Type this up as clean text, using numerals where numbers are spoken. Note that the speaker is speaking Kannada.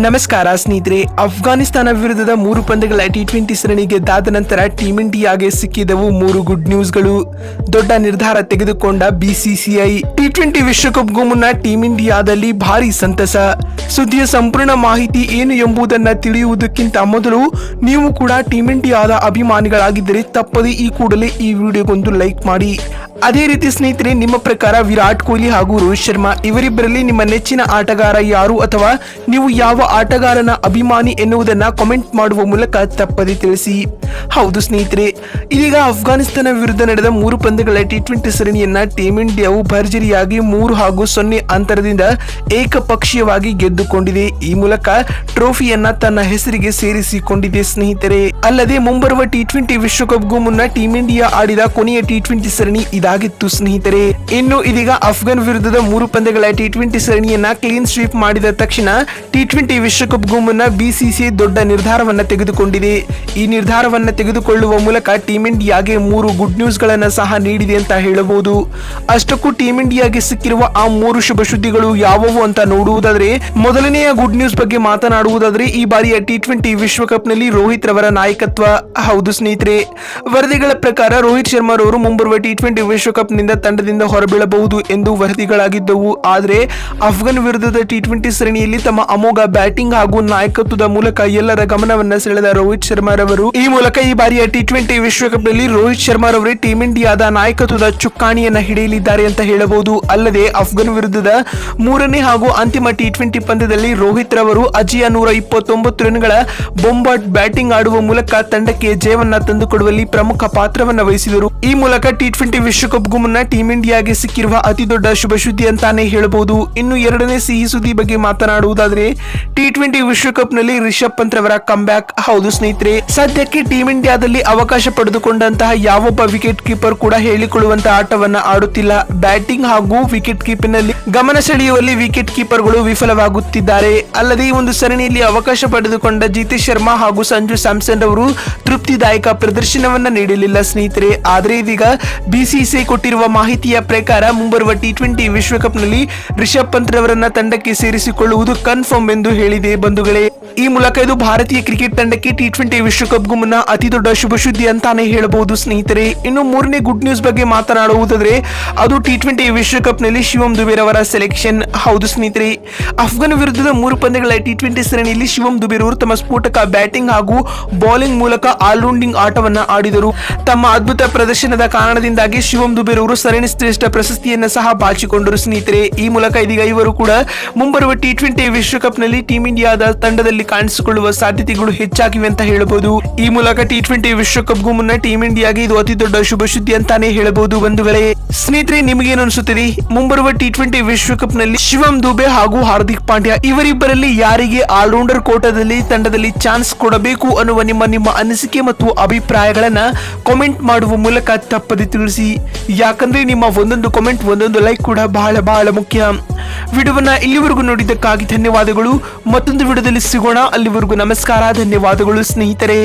ನಮಸ್ಕಾರ ಸ್ನೇಹಿತರೆ, ಅಫ್ಘಾನಿಸ್ತಾನ ವಿರುದ್ಧದ 3 ಪಂದ್ಯಗಳ ಟಿ20 ಸರಣಿ ಗೆದ್ದಾದ ನಂತರ ಟೀಮ್ ಇಂಡಿಯಾಗೆ ಸಿಕ್ಕಿದವು 3 ಗುಡ್ ನ್ಯೂಸ್ಗಳು. ದೊಡ್ಡ ನಿರ್ಧಾರ ತೆಗೆದುಕೊಂಡ ಬಿಸಿಸಿಐ. ಟಿ20 ವಿಶ್ವಕಪ್ಗೂ ಮುನ್ನ ಟೀಮ್ ಇಂಡಿಯಾದಲ್ಲಿ ಭಾರಿ ಸಂತಸ. ಸುದ್ದಿಯ ಸಂಪೂರ್ಣ ಮಾಹಿತಿ ಏನು ಎಂಬುದನ್ನು ತಿಳಿಯುವುದಕ್ಕಿಂತ ಮೊದಲು ನೀವು ಕೂಡ ಟೀಮ್ ಇಂಡಿಯಾದ ಅಭಿಮಾನಿಗಳಾಗಿದ್ದರೆ ತಪ್ಪದೆ ಈ ಕೂಡಲೇ ಈ ವಿಡಿಯೋಗೊಂದು ಲೈಕ್ ಮಾಡಿ. ಅದೇ ರೀತಿ ಸ್ನೇಹಿತರೆ, ನಿಮ್ಮ ಪ್ರಕಾರ ವಿರಾಟ್ ಕೊಹ್ಲಿ ಹಾಗೂ ರೋಹಿತ್ ಶರ್ಮಾ ಇವರಿಬ್ಬರಲ್ಲಿ ನಿಮ್ಮ ನೆಚ್ಚಿನ ಆಟಗಾರ ಯಾರು ಅಥವಾ ನೀವು ಯಾವ ಆಟಗಾರನ ಅಭಿಮಾನಿ ಎನ್ನುವುದನ್ನ ಕಾಮೆಂಟ್ ಮಾಡುವ ಮೂಲಕ ತಪ್ಪದೆ ತಿಳಿಸಿ. ಹೌದು ಸ್ನೇಹಿತರೆ, ಇದೀಗ ಅಫ್ಘಾನಿಸ್ತಾನ ವಿರುದ್ಧ ನಡೆದ 3 ಪಂದ್ಯಗಳ ಟಿ20 ಸರಣಿಯನ್ನ ಟೀಮ್ ಇಂಡಿಯಾವು ಭರ್ಜರಿಯಾಗಿ 3-0 ಅಂತರದಿಂದ ಏಕಪಕ್ಷೀಯವಾಗಿ ಗೆದ್ದುಕೊಂಡಿದೆ. ಈ ಮೂಲಕ ಟ್ರೋಫಿಯನ್ನ ತನ್ನ ಹೆಸರಿಗೆ ಸೇರಿಸಿಕೊಂಡಿದೆ ಸ್ನೇಹಿತರೆ. ಅಲ್ಲದೆ ಮುಂಬರುವ ಟಿ20 ವಿಶ್ವಕಪ್ಗೂ ಮುನ್ನ ಟೀಮ್ ಇಂಡಿಯಾ ಆಡಿದ ಕೊನೆಯ ಟಿ20 ಸರಣಿ ಇದಾಗಿತ್ತು ಸ್ನೇಹಿತರೆ. ಇನ್ನು ಇದೀಗ ಅಫ್ಘಾನ್ ವಿರುದ್ಧದ 3 ಪಂದ್ಯಗಳ ಟಿ20 ಸರಣಿಯನ್ನ ಕ್ಲೀನ್ ಸ್ವೀಪ್ ಮಾಡಿದ ತಕ್ಷಣ ಟಿ20 ವಿಶ್ವಕಪ್ಗೂ ಮುನ್ನ ಬಿಸಿಸಿಐ ದೊಡ್ಡ ನಿರ್ಧಾರವನ್ನ ತೆಗೆದುಕೊಂಡಿದೆ. ಈ ನಿರ್ಧಾರವನ್ನ ತೆಗೆದುಕೊಳ್ಳುವ ಮೂಲಕ ಟೀಮ್ ಇಂಡಿಯಾಗೆ 3 ಗುಡ್ ನ್ಯೂಸ್ ಗಳನ್ನ ಸಹ ನೀಡಿದೆ ಅಂತ ಹೇಳಬಹುದು. ಅಷ್ಟಕ್ಕೂ ಟೀಮ್ ಇಂಡಿಯಾಗೆ ಸಿಕ್ಕಿರುವ ಆ 3 ಶುಭ ಸುದ್ದಿಗಳು ಯಾವುವು ಅಂತ ನೋಡುವುದಾದ್ರೆ, ಮೊದಲನೆಯ ಗುಡ್ ನ್ಯೂಸ್ ಬಗ್ಗೆ ಮಾತನಾಡುವುದಾದ್ರೆ, ಈ ಬಾರಿಯ ಟಿ20 ವಿಶ್ವಕಪ್ ನಲ್ಲಿ ರೋಹಿತ್ ರವರ ನಾಯಕತ್ವ. ಹೌದು ಸ್ನೇಹಿತರೆ, ವರದಿಗಳ ಪ್ರಕಾರ ರೋಹಿತ್ ಶರ್ಮಾ ರವರು ಮುಂಬರುವ ಟಿ20 ವಿಶ್ವಕಪ್ ನಿಂದ ತಂಡದಿಂದ ಹೊರಬೀಳಬಹುದು ಎಂದು ವರದಿಗಳಾಗಿದ್ದವು. ಆದರೆ ಅಫ್ಘಾನ್ ವಿರುದ್ಧದ ಟಿ20 ಸರಣಿಯಲ್ಲಿ ತಮ್ಮ ಅಮೋಘ ಬ್ಯಾಟಿಂಗ್ ಹಾಗೂ ನಾಯಕತ್ವದ ಮೂಲಕ ಎಲ್ಲರ ಗಮನವನ್ನ ಸೆಳೆದ ರೋಹಿತ್ ಶರ್ಮಾ ರವರು ಈ ಮೂಲಕ ಈ ಬಾರಿಯ ಟಿ20 ವಿಶ್ವಕಪ್ ನಲ್ಲಿ ರೋಹಿತ್ ಶರ್ಮಾ ರವರೇ ಟೀಮ್ ಇಂಡಿಯಾದ ನಾಯಕತ್ವದ ಚುಕ್ಕಾಣಿಯನ್ನ ಹಿಡಿಯಲಿದ್ದಾರೆ ಅಂತ ಹೇಳಬಹುದು. ಅಲ್ಲದೆ ಅಫ್ಘಾನ್ ವಿರುದ್ಧದ 3ನೇ ಹಾಗೂ ಅಂತಿಮ ಟಿ20 ಪಂದ್ಯದಲ್ಲಿ ರೋಹಿತ್ ರವರು ಅಜೇಯ 129 ರನ್ಗಳ ಬೊಂಬಾಟ್ ಬ್ಯಾಟಿಂಗ್ ಆಡುವ ಮೂಲಕ ತಂಡಕ್ಕೆ ಜಯವನ್ನ ತಂದುಕೊಡುವಲ್ಲಿ ಪ್ರಮುಖ ಪಾತ್ರವನ್ನ ವಹಿಸಿದರು. ಈ ಮೂಲಕ ಟಿ20 ವಿಶ್ವಕಪ್ಗೂ ಮುನ್ನ ಟೀಮ್ ಇಂಡಿಯಾಗೆ ಸಿಕ್ಕಿರುವ ಅತಿ ದೊಡ್ಡ ಶುಭ ಸುದ್ದಿ ಅಂತಾನೆ ಹೇಳಬಹುದು. ಇನ್ನು ಎರಡನೇ ಸಿಹಿ ಸುದ್ದಿ ಬಗ್ಗೆ ಮಾತನಾಡುವುದಾದ್ರೆ, ಟಿ20 ವಿಶ್ವಕಪ್ ನಲ್ಲಿ ರಿಷಬ್ ಪಂತ್ ರವರ ಕಮ್ಬ್ಯಾಕ್. ಹೌದು ಸ್ನೇಹಿತರೆ, ಸದ್ಯಕ್ಕೆ ಟೀಮ್ ಇಂಡಿಯಾದಲ್ಲಿ ಅವಕಾಶ ಪಡೆದುಕೊಂಡಂತಹ ಯಾವೊಬ್ಬ ವಿಕೆಟ್ ಕೀಪರ್ ಕೂಡ ಹೇಳಿಕೊಳ್ಳುವಂತಹ ಆಟವನ್ನ ಆಡುತ್ತಿಲ್ಲ. ಬ್ಯಾಟಿಂಗ್ ಹಾಗೂ ವಿಕೆಟ್ ಕೀಪಿಂಗ್ ನಲ್ಲಿ ಗಮನ ಸೆಳೆಯುವಲ್ಲಿ ವಿಕೆಟ್ ಕೀಪರ್ಗಳು ವಿಫಲವಾಗುತ್ತಿದ್ದಾರೆ. ಅಲ್ಲದೆ ಈ ಒಂದು ಸರಣಿಯಲ್ಲಿ ಅವಕಾಶ ಪಡೆದುಕೊಂಡ ಜಿತೇಶ್ ಶರ್ಮಾ ಹಾಗೂ ಸಂಜು ಸ್ಯಾಮ್ಸನ್ ರವರು ತೃಪ್ತಿದಾಯಕ ಪ್ರದರ್ಶನವನ್ನ ನೀಡಲಿಲ್ಲ ಸ್ನೇಹಿತರೆ. ಆದರೆ ಇದೀಗ ಬಿಸಿಸಿಐ ಕೊಟ್ಟಿರುವ ಮಾಹಿತಿಯ ಪ್ರಕಾರ ಮುಂಬರುವ ಟಿ20 ವಿಶ್ವಕಪ್ ನಲ್ಲಿ ರಿಷಬ್ ಪಂತ್ ರವರನ್ನ ತಂಡಕ್ಕೆ ಸೇರಿಸಿಕೊಳ್ಳುವುದು ಕನ್ಫರ್ಮ್ ಎಂದು ಹೇಳಿದೆ ಬಂಧುಗಳೇ. ಈ ಮೂಲಕ ಇದು ಭಾರತೀಯ ಕ್ರಿಕೆಟ್ ತಂಡಕ್ಕೆ ಟಿ20 ವಿಶ್ವಕಪ್ಗೂ ಮುನ್ನ ಅತಿ ದೊಡ್ಡ ಶುಭ ಸುದ್ದಿ ಅಂತಾನೆ ಹೇಳಬಹುದು ಸ್ನೇಹಿತರೆ. ಇನ್ನು 3ನೇ ಗುಡ್ ನ್ಯೂಸ್ ಬಗ್ಗೆ ಮಾತನಾಡುವುದಾದ್ರೆ, ಅದು ಟಿ20 ವಿಶ್ವಕಪ್ ನಲ್ಲಿ ಶಿವಂ ದುಬೆ ರವರ ಸೆಲೆಕ್ಷನ್. ಹೌದು ಸ್ನೇಹಿತರೆ, ಅಫ್ಘಾನ್ ವಿರುದ್ಧದ 3 ಪಂದ್ಯಗಳ ಟಿ20 ಸರಣಿಯಲ್ಲಿ ಶಿವಂ ದುಬೆ ರವರು ತಮ್ಮ ಸ್ಫೋಟಕ ಬ್ಯಾಟಿಂಗ್ ಹಾಗೂ ಬೌಲಿಂಗ್ ಮೂಲಕ ಆಲ್ರೌಂಡಿಂಗ್ ಆಟವನ್ನ ಆಡಿದರು. ತಮ್ಮ ಅದ್ಭುತ ಪ್ರದರ್ಶನದ ಕಾರಣದಿಂದಾಗಿ ಶಿವಂ ದುಬೆ ರವರು ಸರಣಿ ಶ್ರೇಷ್ಠ ಪ್ರಶಸ್ತಿಯನ್ನ ಸಹ ಬಾಚಿಕೊಂಡರು ಸ್ನೇಹಿತರೆ. ಈ ಮೂಲಕ ಇದೀಗ ಇವರು ಕೂಡ ಮುಂಬರುವ ಟಿ20 ವಿಶ್ವಕಪ್ ನಲ್ಲಿ ಟೀಮ್ ಇಂಡಿಯಾದ ತಂಡದಲ್ಲಿ ಕಾಣಿಸಿಕೊಳ್ಳುವ ಸಾಧ್ಯತೆಗಳು ಹೆಚ್ಚಾಗಿವೆ ಅಂತ ಹೇಳಬಹುದು. ಈ ಮೂಲಕ ಟಿ20 ವಿಶ್ವಕಪ್ಗೂ ಮುನ್ನ ಟೀಮ್ ಇಂಡಿಯಾಗೆ ಇದು ಅತಿ ದೊಡ್ಡ ಶುಭ ಸುದ್ದಿ ಅಂತಾನೆ ಹೇಳಬಹುದು ಬಂಧುಗಳೇ. ಸ್ನೇಹಿತರೆ, ನಿಮಗೇನು ಅನಿಸುತ್ತದೆ? ಮುಂಬರುವ ಟಿ20 ವಿಶ್ವಕಪ್ ನಲ್ಲಿ ಶಿವಂ ದುಬೆ ಹಾಗೂ ಹಾರ್ದಿಕ್ ಪಾಂಡ್ಯ ಇವರಿಬ್ಬರಲ್ಲಿ ಯಾರಿಗೆ ಆಲ್ರೌಂಡರ್ ಕೋಟಾದಲ್ಲಿ ತಂಡದಲ್ಲಿ ಚಾನ್ಸ್ ಕೊಡಬೇಕು ಅನ್ನುವ ನಿಮ್ಮ ಅನಿಸಿಕೆ ಮತ್ತು ಅಭಿಪ್ರಾಯಗಳನ್ನ ಕಾಮೆಂಟ್ ಮಾಡುವ ಮೂಲಕ ತಪ್ಪದೆ ತಿಳಿಸಿ. ಯಾಕಂದ್ರೆ ನಿಮ್ಮ ಒಂದೊಂದು ಕಾಮೆಂಟ್, ಒಂದೊಂದು ಲೈಕ್ ಕೂಡ ಬಹಳ ಮುಖ್ಯ. ವಿಡಿಯೋವನ್ನ ಇಲ್ಲಿವರೆಗೂ ನೋಡಿದ್ದಕ್ಕಾಗಿ ಧನ್ಯವಾದಗಳು. ಮತ್ತೊಂದು ವಿಡಿಯೋದಲ್ಲಿ ಸಿಗೋಣ. ಅಲ್ಲಿವರೆಗೂ ನಮಸ್ಕಾರ, ಧನ್ಯವಾದಗಳು ಸ್ನೇಹಿತರೆ.